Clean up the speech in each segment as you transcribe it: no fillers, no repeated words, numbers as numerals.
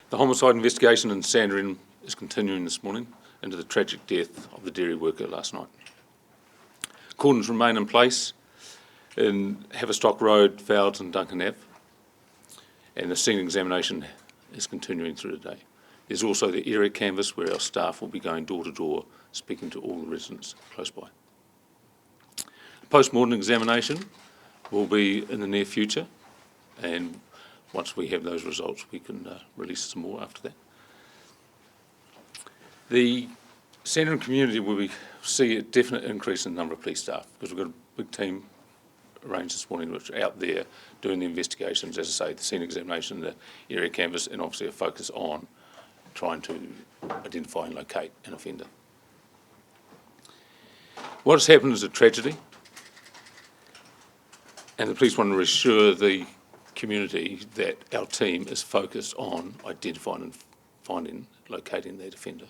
The homicide investigation in Sandringham is continuing this morning into the tragic death of the dairy worker last night. Cordons remain in place in Haverstock Road, Fowles and Duncan Ave, and the scene examination is continuing through the day. There's also the area canvass where our staff will be going door to door, speaking to all the residents close by. The post-mortem examination will be in the near future, and once we have those results we can release some more after that. The Sandringham community will see a definite increase in the number of police staff because we've got a big team arranged this morning which are out there doing the investigations, as I say, the scene examination, the area canvass, and obviously a focus on trying to identify and locate an offender. What has happened is a tragedy, and the police want to reassure the community that our team is focused on identifying and finding, locating that offender.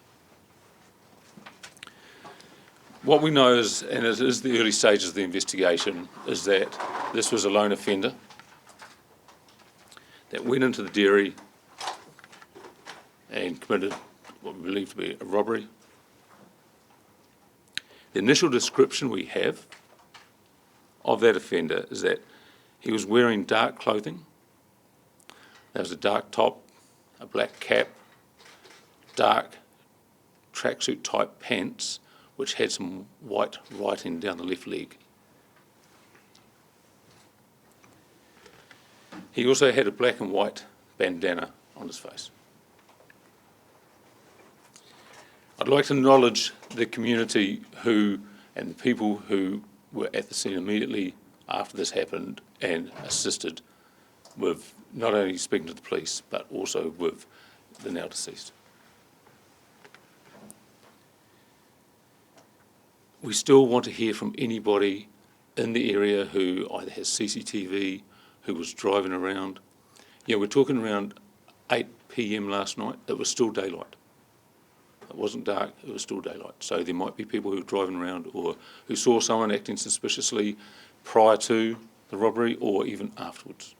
What we know is, and it is the early stages of the investigation, is that this was a lone offender that went into the dairy and committed what we believe to be a robbery. The initial description we have of that offender is that he was wearing dark clothing. There was a dark top, a black cap, dark tracksuit type pants, which had some white writing down the left leg. He also had a black and white bandana on his face. I'd like to acknowledge the community and the people who were at the scene immediately after this happened and assisted with not only speaking to the police but also with the now deceased. We still want to hear from anybody in the area who either has CCTV, who was driving around. Yeah, we're talking around 8 p.m. last night. It was still daylight. It wasn't dark, it was still daylight. So there might be people who were driving around or who saw someone acting suspiciously prior to the robbery or even afterwards.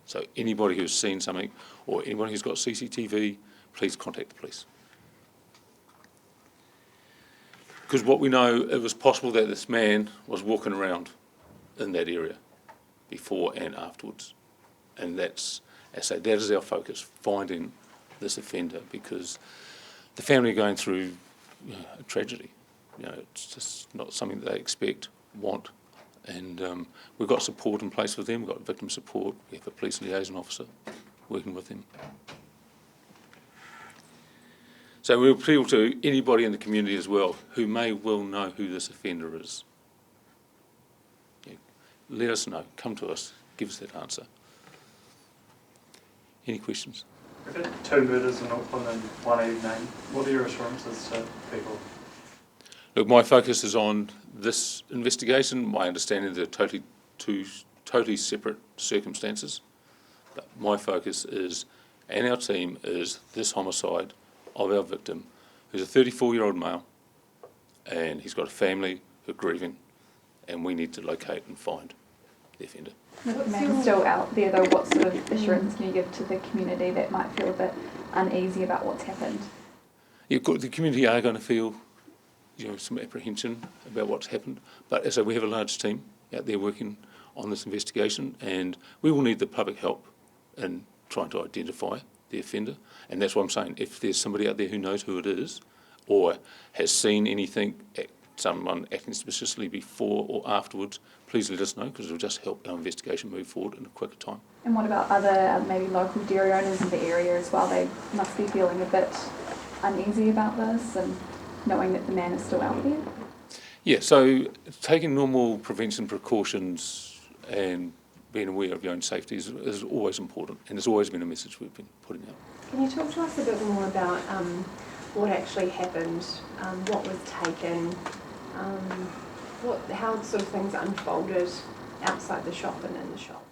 So anybody who's seen something or anyone who's got CCTV, please contact the police. Because what we know, it was possible that this man was walking around in that area before and afterwards. And that's, as I say, that is our focus, finding this offender, because the family are going through a tragedy. It's just not something that they expect, want, and we've got support in place for them. We've got victim support. We have a police liaison officer working with them. So we appeal to anybody in the community as well who may well know who this offender is. Yeah, let us know, come to us, give us that answer. Any questions? We've had 2 murders in Auckland in one evening. What are your assurances to people? Look, my focus is on this investigation. My understanding they're two totally separate circumstances. But my focus is, and our team, is this homicide of our victim, who's a 34-year-old male, and he's got a family who are grieving, and we need to locate and find the offender. With the man still out there though, what sort of assurance can you give to the community that might feel a bit uneasy about what's happened? Yeah, the community are going to feel some apprehension about what's happened, but as I say, we have a large team out there working on this investigation, and we will need the public help in trying to identify the offender. And that's what I'm saying, if there's somebody out there who knows who it is or has seen anything, someone acting suspiciously before or afterwards, please let us know, because it'll just help our investigation move forward in a quicker time. And what about other maybe local dairy owners in the area as well? They must be feeling a bit uneasy about this and knowing that the man is still out there? Yeah, so taking normal prevention precautions and being aware of your own safety is always important, and it's always been a message we've been putting out. Can you talk to us a bit more about what actually happened, what was taken, how sort of things unfolded outside the shop and in the shop?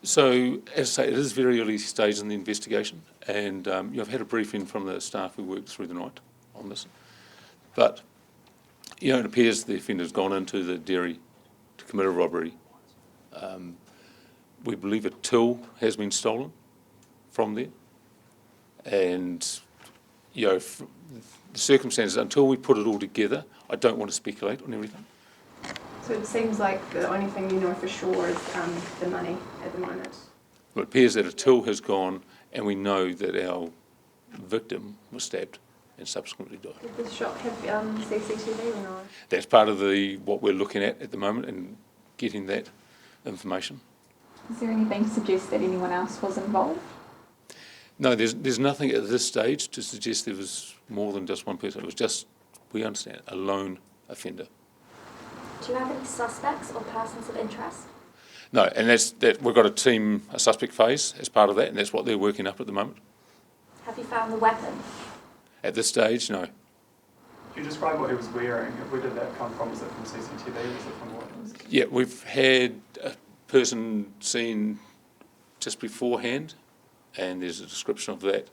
So, as I say, it is very early stage in the investigation, and I've had a briefing from the staff who worked through the night on this. But, it appears the offender's gone into the dairy to commit a robbery. We believe a till has been stolen from there. And, you know, the circumstances, until we put it all together, I don't want to speculate on everything. So it seems like the only thing you know for sure is the money at the moment. It appears that a till has gone, and we know that our victim was stabbed and subsequently died. Did the shop have CCTV or not? That's part of what we're looking at the moment and getting that information. Is there anything to suggest that anyone else was involved? No, there's nothing at this stage to suggest there was more than just one person. It was just, we understand, a lone offender. Do you have any suspects or persons of interest? No, and we've got a suspect phase as part of that, and that's what they're working up at the moment. Have you found the weapon? At this stage, no. Can you describe what he was wearing? Where did that come from? Was it from CCTV? Was it from what? Yeah, we've had a person seen just beforehand, and there's a description of that,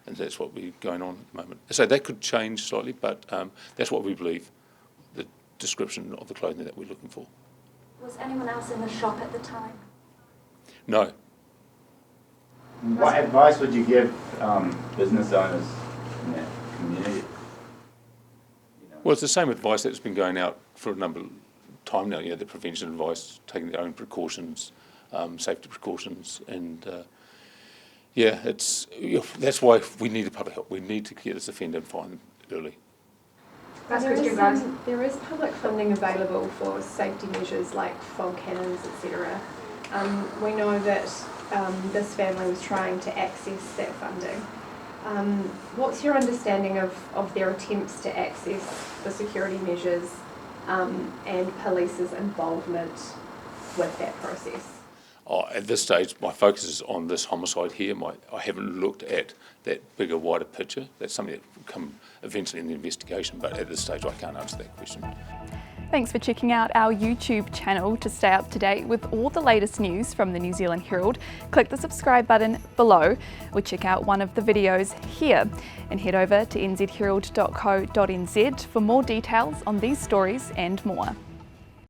and that's what we're going on at the moment. So that could change slightly, but that's what we believe, the description of the clothing that we're looking for. Was anyone else in the shop at the time? No. What advice would you give business owners in that community? Well, it's the same advice that's been going out for a number of time now, the prevention advice, taking their own precautions, safety precautions, and that's why we need the public help. We need to get this offender and find them early. There is public funding available for safety measures like fog cannons, etc. We know that this family was trying to access that funding. What's your understanding of their attempts to access the security measures and police's involvement with that process? At this stage, my focus is on this homicide here. I haven't looked at that bigger, wider picture. That's something that will come eventually in the investigation, but at this stage I can't answer that question. Thanks for checking out our YouTube channel to stay up to date with all the latest news from the New Zealand Herald. Click the subscribe button below or check out one of the videos here and head over to nzherald.co.nz for more details on these stories and more.